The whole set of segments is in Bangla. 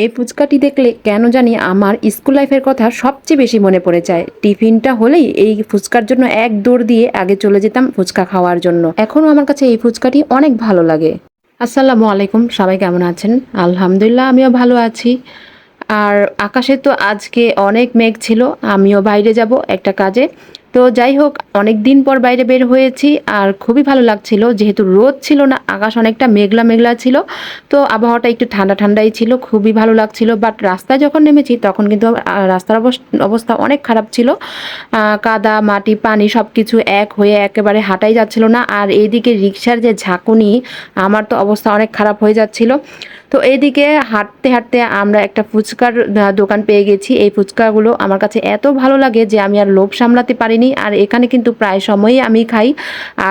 এই ফুচকাটি দেখলে কেন জানি আমার স্কুল লাইফের কথা সবচেয়ে বেশি মনে পড়ে যায়। টিফিনটা হলেই এই ফুচকার জন্য এক দৌড় দিয়ে আগে চলে যেতাম ফুচকা খাওয়ার জন্য। এখনও আমার কাছে এই ফুচকাটি অনেক ভালো লাগে। আসসালামু আলাইকুম, সবাই কেমন আছেন? আলহামদুলিল্লাহ, আমিও ভালো আছি। আর আকাশে তো আজকে অনেক মেঘ ছিল। আমিও বাইরে যাব একটা কাজে। তো যাই হোক, অনেক দিন পর বাইরে বের হয়েছি আর খুবই ভালো লাগছিল। যেহেতু রোদ ছিল না, আকাশ অনেকটা মেঘলা মেঘলা ছিল। তো আবহাওয়াটা একটু ঠান্ডা ঠান্ডাই ছিল, খুবই ভালো লাগছিল। বাট রাস্তায় যখন নেমেছি তখন কিন্তু রাস্তার অবস্থা অনেক খারাপ ছিল। কাদা মাটি পানি সব কিছু এক হয়ে একেবারে হাঁটাই যাচ্ছিল না। আর এইদিকে রিক্সার যে ঝাঁকুনি, আমার তো অবস্থা অনেক খারাপ হয়ে যাচ্ছিল। তো এইদিকে হাঁটতে হাঁটতে আমরা একটা ফুচকার দোকান পেয়ে গেছি। এই ফুচকাগুলো আমার কাছে এত ভালো লাগে যে আমি আর লোভ সামলাতে পারিনি। আর এখানে কিন্তু প্রায় সময়ই আমি খাই,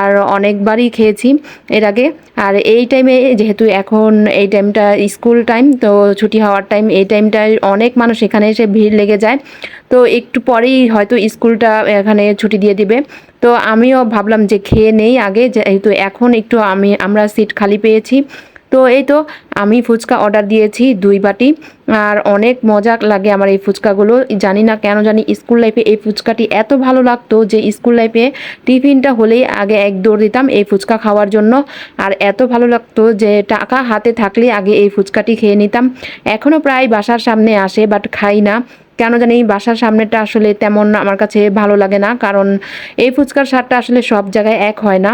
আর অনেকবারই খেয়েছি এর আগে। আর এই টাইমে, যেহেতু এখন এই টাইমটা স্কুল টাইম, তো ছুটি হওয়ার টাইম, এই টাইমটায় অনেক মানুষ এখানে এসে ভিড় লেগে যায়। তো একটু পরেই হয়তো স্কুলটা এখানে ছুটি দিয়ে দিবে। তো আমিও ভাবলাম যে খেয়ে নেই আগে, যেহেতু এখন একটু আমরা সিট খালি পেয়েছি। তো এই তো আমি ফুচকা অর্ডার দিয়েছি 2 বাটি। আর অনেক মজা লাগে আমার এই ফুচকাগুলো। জানি না কেন জানি স্কুল লাইফে এই ফুচকাটি এত ভালো লাগতো যে স্কুল লাইফে টিফিনটা হলেই আগে এক দৌড় দিতাম এই ফুচকা খাওয়ার জন্য। আর এত ভালো লাগতো যে টাকা হাতে থাকলে আগে এই ফুচকাটি খেয়ে নিতাম। এখনও প্রায় বাসার সামনে আসে, বাট খাই না। কেন জানি বাসার সামনেটা আসলে তেমন আমার কাছে ভালো লাগে না, কারণ এই ফুচকার স্বাদটা আসলে সব জায়গায় এক হয় না।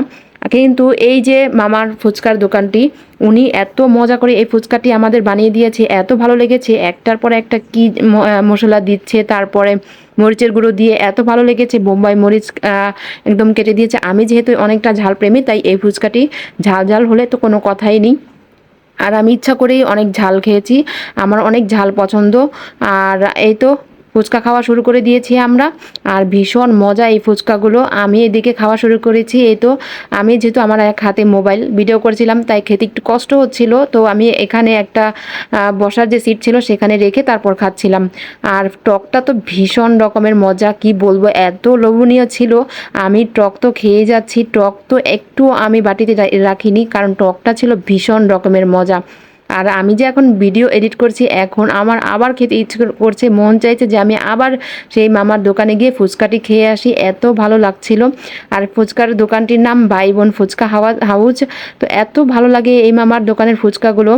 কিন্তু এই যে মামার ফুচকার দোকানটি, উনি এত মজা করে এই ফুচকাটি আমাদের বানিয়ে দিয়েছে, এত ভালো লেগেছে। একটার পর একটা কি মশলা দিচ্ছে, তারপরে মরিচের গুঁড়ো দিয়ে এত ভালো লেগেছে। বোম্বাই মরিচ একদম কেটে দিয়েছে। আমি যেহেতু অনেকটা ঝাল প্রেমী, তাই এই ফুচকাটি ঝাল ঝাল হলে তো কোনো কথাই নেই। আর আমি ইচ্ছা করেই অনেক ঝাল খেয়েছি, আমার অনেক ঝাল পছন্দ। আর এই তো ফুচকা খাওয়া শুরু করে দিয়েছি আমরা। আর ভীষণ মজা এই ফুচকাগুলো। আমি এদিকে খাওয়া শুরু করেছি। এই তো আমি যেহেতু আমার এক হাতে মোবাইল ভিডিও করছিলাম, তাই খেতে একটু কষ্ট হচ্ছিল। তো আমি এখানে একটা বসার যে সিট ছিল সেখানে রেখে তারপর খাচ্ছিলাম। আর টকটা তো ভীষণ রকমের মজা, কি বলবো, এত লোভনীয় ছিল। আমি টক তো খেয়ে যাচ্ছি। টক তো একটু আমি বাটিতে রাখিনি, কারণ টকটা ছিল ভীষণ রকমের মজা। আর আমি যে এখন ভিডিও এডিট করছি, এখন আমার আবার খেতে ইচ্ছে করছে, মন চাইছে যে আমি আবার সেই মামার দোকানে গিয়ে ফুচকাটি খেয়ে আসি, এত ভালো লাগছিল। আর ফুচকার দোকানটির নাম ভাই বোন ফুচকা হাউস। তো এত ভালো লাগে এই মামার দোকানের ফুচকাগুলো।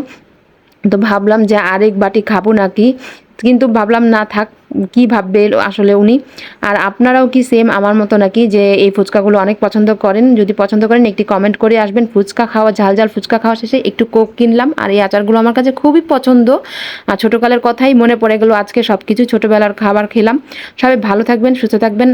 তো ভাবলাম যে আরেক বাটি খাবো নাকি, কিন্তু ভাবলাম না থাক, কি ভাববে আসলে উনি। আর আপনারাও কি সেম আমার মতো নাকি, যে এই ফুচকাগুলো অনেক পছন্দ করেন? যদি পছন্দ করেন একটি কমেন্ট করে আসবেন। ফুচকা খাওয়া, ঝাল ঝাল ফুচকা খাওয়া শেষে একটু কোক কিনলাম। আর এই আচারগুলো আমার কাছে খুবই পছন্দ। আর ছোটোকালের কথাই মনে পড়ে গেলো আজকে, সব কিছু ছোটোবেলার খাবার খেলাম। সবাই ভালো থাকবেন, সুস্থ থাকবেন।